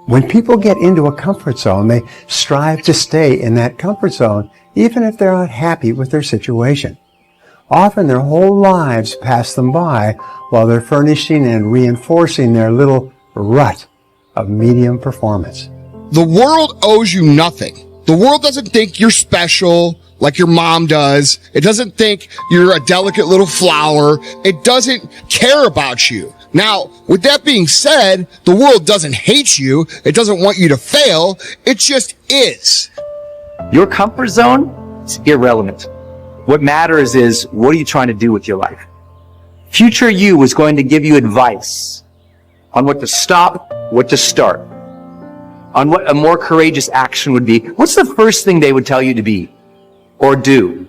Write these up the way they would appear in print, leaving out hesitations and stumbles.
When people get into a comfort zone, they strive to stay in that comfort zone, even if they're not happy with their situation. Often their whole lives pass them by while they're furnishing and reinforcing their little rut of medium performance. The world owes you nothing. The world doesn't think you're special like your mom does. It doesn't think you're a delicate little flower. It doesn't care about you. Now, with that being said, the world doesn't hate you. It doesn't want you to fail. It just is. Your comfort zone is irrelevant. What matters is, what are you trying to do with your life? Future you is going to give you advice on what to stop, what to start, on what a more courageous action would be. What's the first thing they would tell you to be or do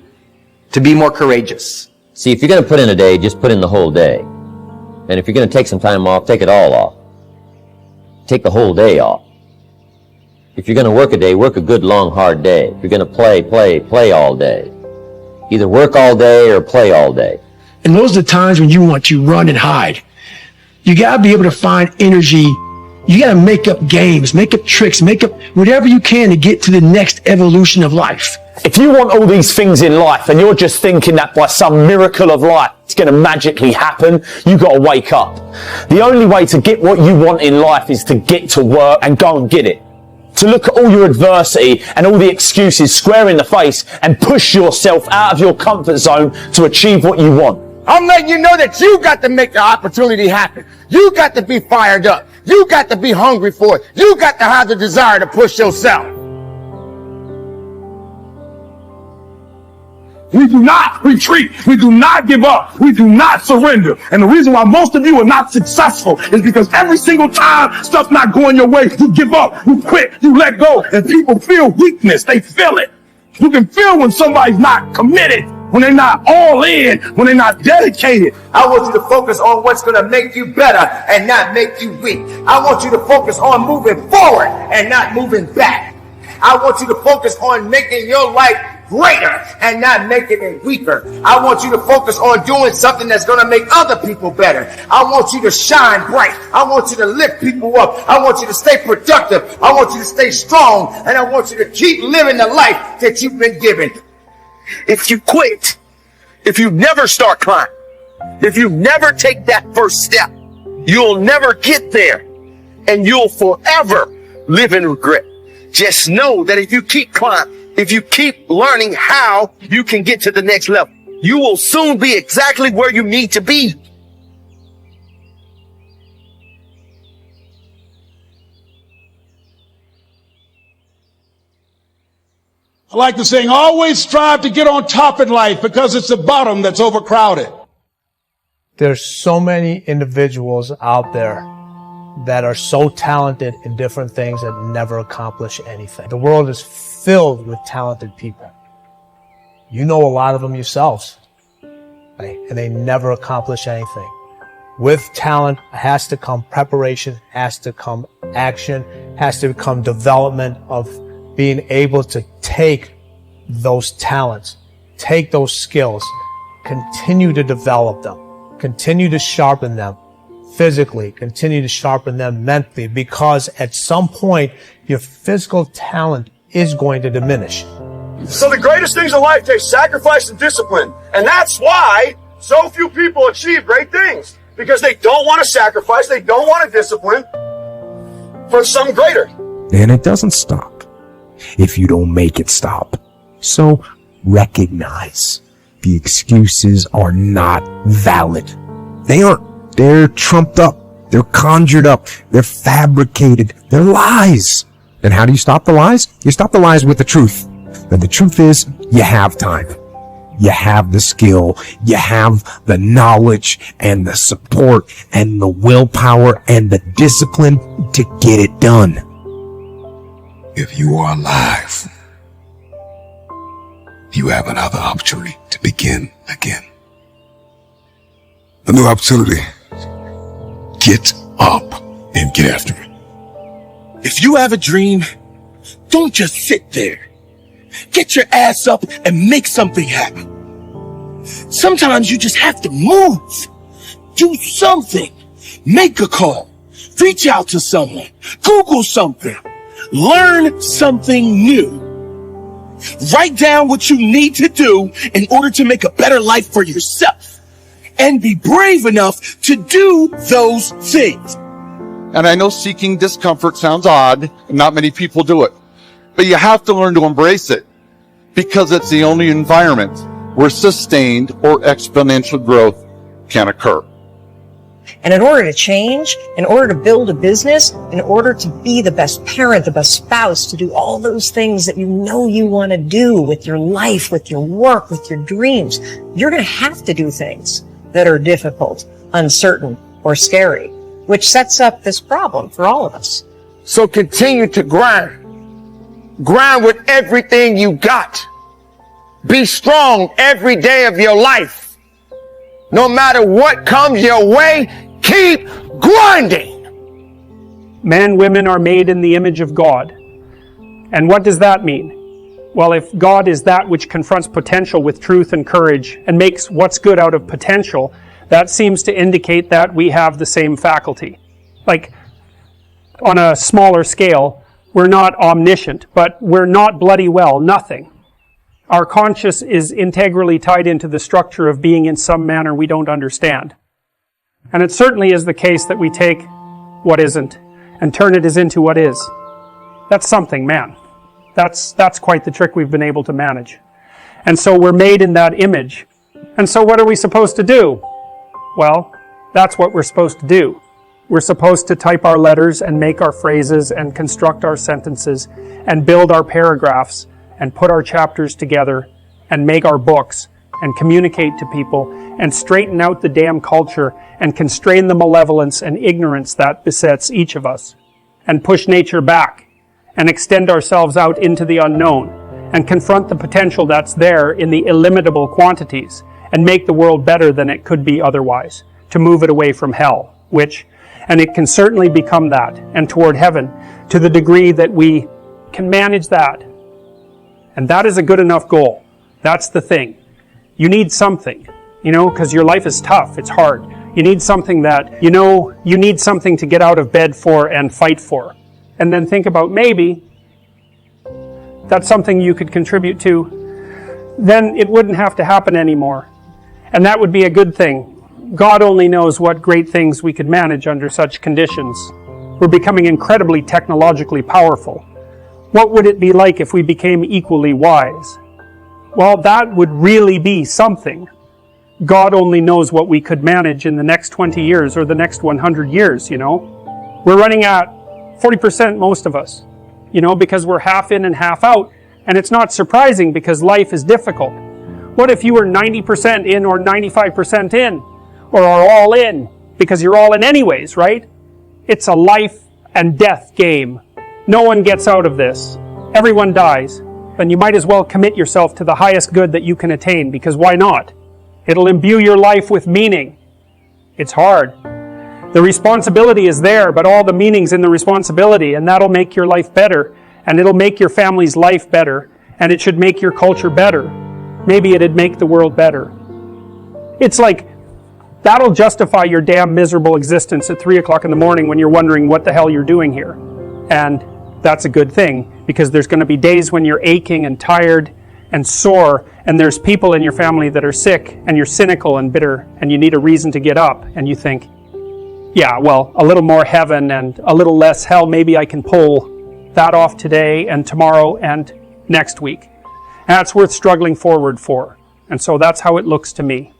to be more courageous? See, if you're going to put in a day, just put in the whole day. And if you're going to take some time off, take it all off. Take the whole day off. If you're going to work a day, work a good, long, hard day. If you're going to play all day. Either work all day or play all day. And those are the times when you want to run and hide. You got to be able to find energy. You got to make up games, make up tricks, make up whatever you can to get to the next evolution of life. If you want all these things in life and you're just thinking that by some miracle of life it's going to magically happen, you got to wake up. The only way to get what you want in life is to get to work and go and get it. To look at all your adversity and all the excuses square in the face and push yourself out of your comfort zone to achieve what you want. I'm letting you know that you got to make the opportunity happen. You got to be fired up. You got to be hungry for it. You got to have the desire to push yourself. We do not retreat. We do not give up. We do not surrender. And the reason why most of you are not successful is because every single time stuff's not going your way, you give up, you quit, you let go, and people feel weakness. They feel it. You can feel when somebody's not committed, when they're not all in, when they're not dedicated. I want you to focus on what's going to make you better and not make you weak. I want you to focus on moving forward and not moving back. I want you to focus on making your life greater and not making it weaker. I want you to focus on doing something that's going to make other people better. I want you to shine bright. I want you to lift people up. I want you to stay productive. I want you to stay strong. And I want you to keep living the life that you've been given. If you quit, if you never start climbing, if you never take that first step, you'll never get there and you'll forever live in regret. Just know that if you keep climbing, if you keep learning how you can get to the next level, you will soon be exactly where you need to be. I like to sing, always strive to get on top in life because it's the bottom that's overcrowded. There's so many individuals out there that are so talented in different things that never accomplish anything. The world is filled with talented people. You know a lot of them yourselves, right? And they never accomplish anything. With talent has to come preparation, has to come action, has to come development of being able to take those talents, take those skills, continue to develop them, continue to sharpen them physically, continue to sharpen them mentally, because at some point your physical talent is going to diminish. So the greatest things in life take sacrifice and discipline. And that's why so few people achieve great things. Because they don't want to sacrifice, they don't want to discipline for something greater. And it doesn't stop if you don't make it stop. So recognize the excuses are not valid. They aren't. They're trumped up. They're conjured up. They're fabricated. They're lies. And how do you stop the lies? You stop the lies with the truth. And the truth is, you have time. You have the skill. You have the knowledge and the support and the willpower and the discipline to get it done. If you are alive, you have another opportunity to begin again. A new opportunity. Get up and get after it. If you have a dream, don't just sit there. Get your ass up and make something happen. Sometimes you just have to move. Do something. Make a call. Reach out to someone. Google something. Learn something new. Write down what you need to do in order to make a better life for yourself. And be brave enough to do those things. And I know seeking discomfort sounds odd, and not many people do it. But you have to learn to embrace it, because it's the only environment where sustained or exponential growth can occur. And in order to change, in order to build a business, in order to be the best parent, the best spouse, to do all those things that you know you want to do with your life, with your work, with your dreams, you're going to have to do things that are difficult, uncertain, or scary, which sets up this problem for all of us. So continue to grind. Grind with everything you got. Be strong every day of your life. No matter what comes your way, keep grinding. Men, women are made in the image of God. And what does that mean? Well, if God is that which confronts potential with truth and courage and makes what's good out of potential, that seems to indicate that we have the same faculty. Like, on a smaller scale, we're not omniscient, but we're not bloody well nothing. Our conscience is integrally tied into the structure of being in some manner we don't understand. And it certainly is the case that we take what isn't and turn it as into what is. That's something, man. That's quite the trick we've been able to manage. And so we're made in that image. And so what are we supposed to do? Well, that's what we're supposed to do. We're supposed to type our letters and make our phrases and construct our sentences and build our paragraphs and put our chapters together and make our books and communicate to people and straighten out the damn culture and constrain the malevolence and ignorance that besets each of us and push nature back and extend ourselves out into the unknown and confront the potential that's there in the illimitable quantities and make the world better than it could be otherwise, to move it away from hell, and it can certainly become that, and toward heaven, to the degree that we can manage that. And that is a good enough goal. That's the thing. You need something, because your life is tough, it's hard. You need something that, you need something to get out of bed for and fight for. And then think about maybe that's something you could contribute to. Then it wouldn't have to happen anymore. And that would be a good thing. God only knows what great things we could manage under such conditions. We're becoming incredibly technologically powerful. What would it be like if we became equally wise? Well, that would really be something. God only knows what we could manage in the next 20 years or the next 100 years, We're running at 40%, most of us, because we're half in and half out. And it's not surprising because life is difficult. What if you were 90% in or 95% in? Or are all in? Because you're all in anyways, right? It's a life and death game. No one gets out of this. Everyone dies. Then you might as well commit yourself to the highest good that you can attain, because why not? It'll imbue your life with meaning. It's hard. The responsibility is there, but all the meaning's in the responsibility, and that'll make your life better, and it'll make your family's life better, and it should make your culture better. Maybe it'd make the world better. It's like, that'll justify your damn miserable existence at 3 o'clock in the morning when you're wondering what the hell you're doing here. And that's a good thing, because there's going to be days when you're aching and tired and sore, and there's people in your family that are sick, and you're cynical and bitter, and you need a reason to get up, and you think, yeah, well, a little more heaven and a little less hell, maybe I can pull that off today and tomorrow and next week. And that's worth struggling forward for. And so that's how it looks to me.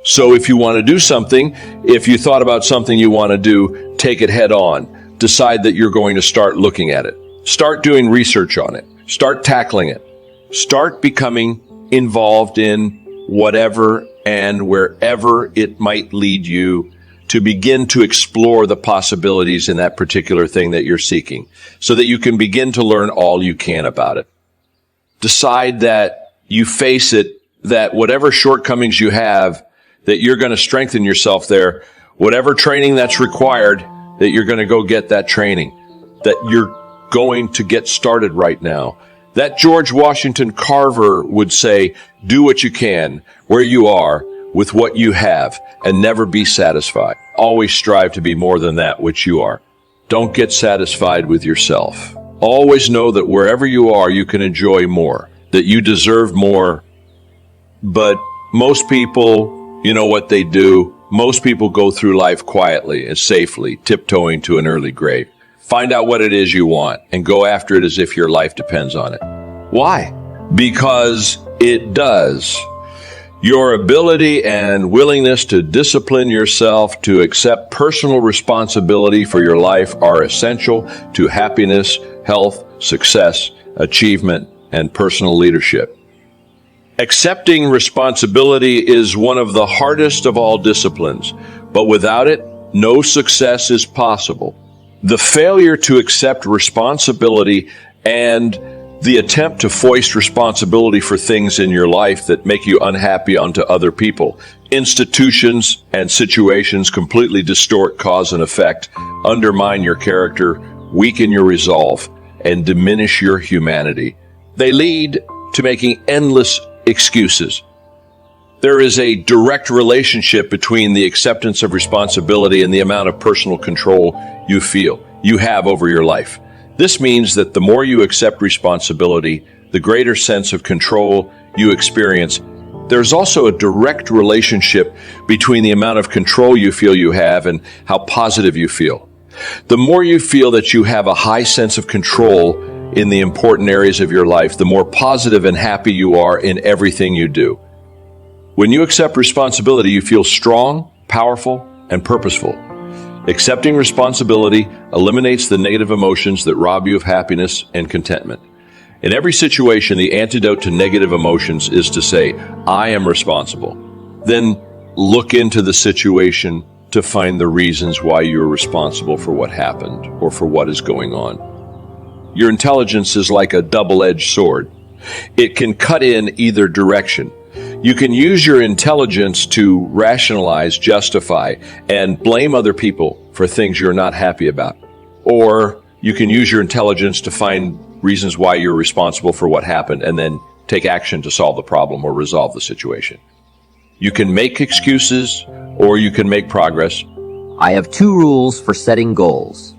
So if you want to do something, if you thought about something you want to do, take it head on. Decide that you're going to start looking at it. Start doing research on it. Start tackling it. Start becoming involved in whatever and wherever it might lead you to begin to explore the possibilities in that particular thing that you're seeking, so that you can begin to learn all you can about it. Decide that you face it, that whatever shortcomings you have, that you're going to strengthen yourself there. Whatever training that's required, that you're going to go get that training, that you're going to get started right now. That George Washington Carver would say, do what you can, where you are, with what you have, and never be satisfied. Always strive to be more than that which you are. Don't get satisfied with yourself. Always know that wherever you are, you can enjoy more, that you deserve more. But most people, you know what they do? Most people go through life quietly and safely, tiptoeing to an early grave. Find out what it is you want and go after it as if your life depends on it. Why? Because it does. Your ability and willingness to discipline yourself to accept personal responsibility for your life are essential to happiness, health, success, achievement, and personal leadership. Accepting responsibility is one of the hardest of all disciplines, but without it, no success is possible. The failure to accept responsibility and the attempt to foist responsibility for things in your life that make you unhappy onto other people, institutions, and situations completely distort cause and effect, undermine your character, weaken your resolve, and diminish your humanity. They lead to making endless excuses. There is a direct relationship between the acceptance of responsibility and the amount of personal control you have over your life. This means that the more you accept responsibility, the greater sense of control you experience. There's also a direct relationship between the amount of control you feel you have and how positive you feel. The more you feel that you have a high sense of control in the important areas of your life, the more positive and happy you are in everything you do. When you accept responsibility, you feel strong, powerful, and purposeful. Accepting responsibility eliminates the negative emotions that rob you of happiness and contentment. In every situation, the antidote to negative emotions is to say, I am responsible. Then look into the situation to find the reasons why you're responsible for what happened or for what is going on. Your intelligence is like a double-edged sword. It can cut in either direction. You can use your intelligence to rationalize, justify, and blame other people for things you're not happy about. Or you can use your intelligence to find reasons why you're responsible for what happened and then take action to solve the problem or resolve the situation. You can make excuses or you can make progress. I have 2 rules for setting goals.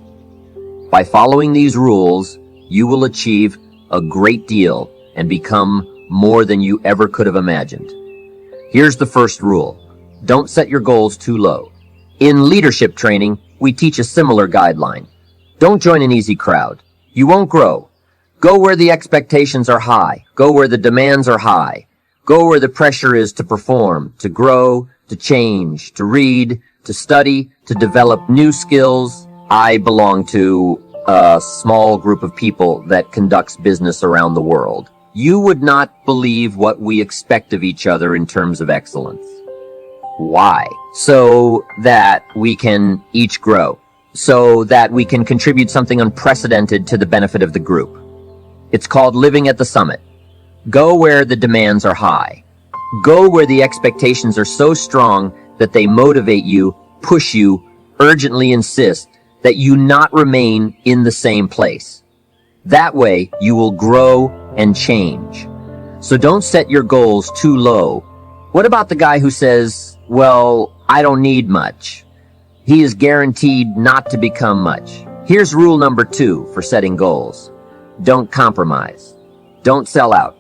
By following these rules, you will achieve a great deal and become more than you ever could have imagined. Here's the first rule. Don't set your goals too low. In leadership training, we teach a similar guideline. Don't join an easy crowd. You won't grow. Go where the expectations are high. Go where the demands are high. Go where the pressure is to perform, to grow, to change, to read, to study, to develop new skills. I belong to a small group of people that conducts business around the world. You would not believe what we expect of each other in terms of excellence. Why? So that we can each grow. So that we can contribute something unprecedented to the benefit of the group. It's called living at the summit. Go where the demands are high. Go where the expectations are so strong that they motivate you, push you, urgently insist that you not remain in the same place. That way, you will grow and change. So don't set your goals too low. What about the guy who says, well, I don't need much? He is guaranteed not to become much. Here's rule number 2 for setting goals. Don't compromise. Don't sell out.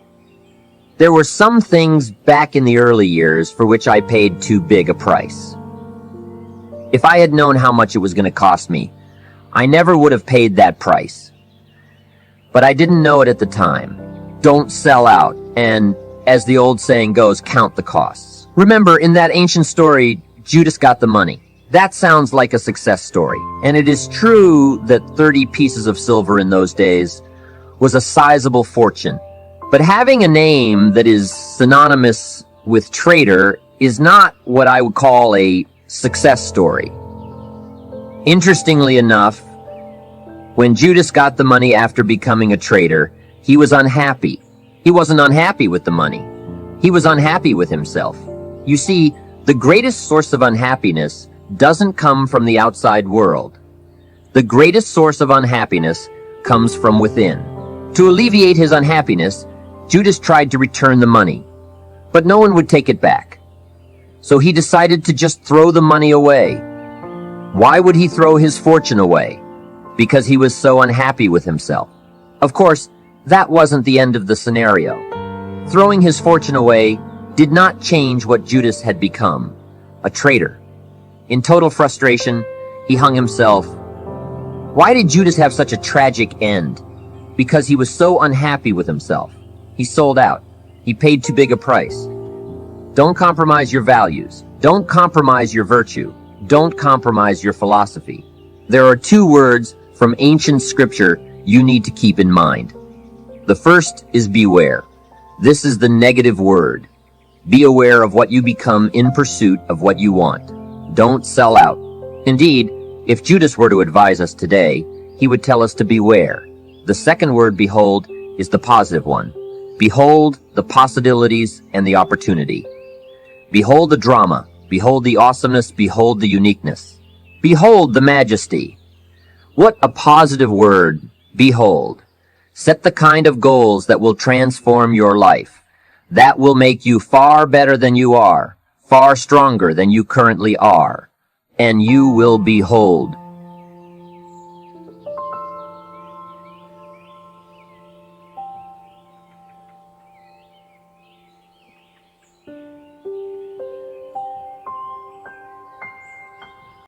There were some things back in the early years for which I paid too big a price. If I had known how much it was going to cost me, I never would have paid that price. But I didn't know it at the time. Don't sell out, and as the old saying goes, count the costs. Remember, in that ancient story, Judas got the money. That sounds like a success story, and it is true that 30 pieces of silver in those days was a sizable fortune. But having a name that is synonymous with traitor is not what I would call a success story. Interestingly enough, when Judas got the money after becoming a traitor, he was unhappy. He wasn't unhappy with the money. He was unhappy with himself. You see, the greatest source of unhappiness doesn't come from the outside world. The greatest source of unhappiness comes from within. To alleviate his unhappiness, Judas tried to return the money, but no one would take it back. So he decided to just throw the money away. Why would he throw his fortune away? because he was so unhappy with himself. Of course, that wasn't the end of the scenario. Throwing his fortune away did not change what Judas had become, a traitor. In total frustration, he hung himself. Why did Judas have such a tragic end? Because he was so unhappy with himself. He sold out. He paid too big a price. Don't compromise your values. Don't compromise your virtue. Don't compromise your philosophy. There are two words from ancient scripture you need to keep in mind. The first is beware. This is the negative word. Be aware of what you become in pursuit of what you want. Don't sell out. Indeed, if Judas were to advise us today, he would tell us to beware. The second word, behold, is the positive one. Behold the possibilities and the opportunity. Behold the drama. Behold the awesomeness. Behold the uniqueness. Behold the majesty. What a positive word, behold. Set the kind of goals that will transform your life. That will make you far better than you are, far stronger than you currently are. And you will behold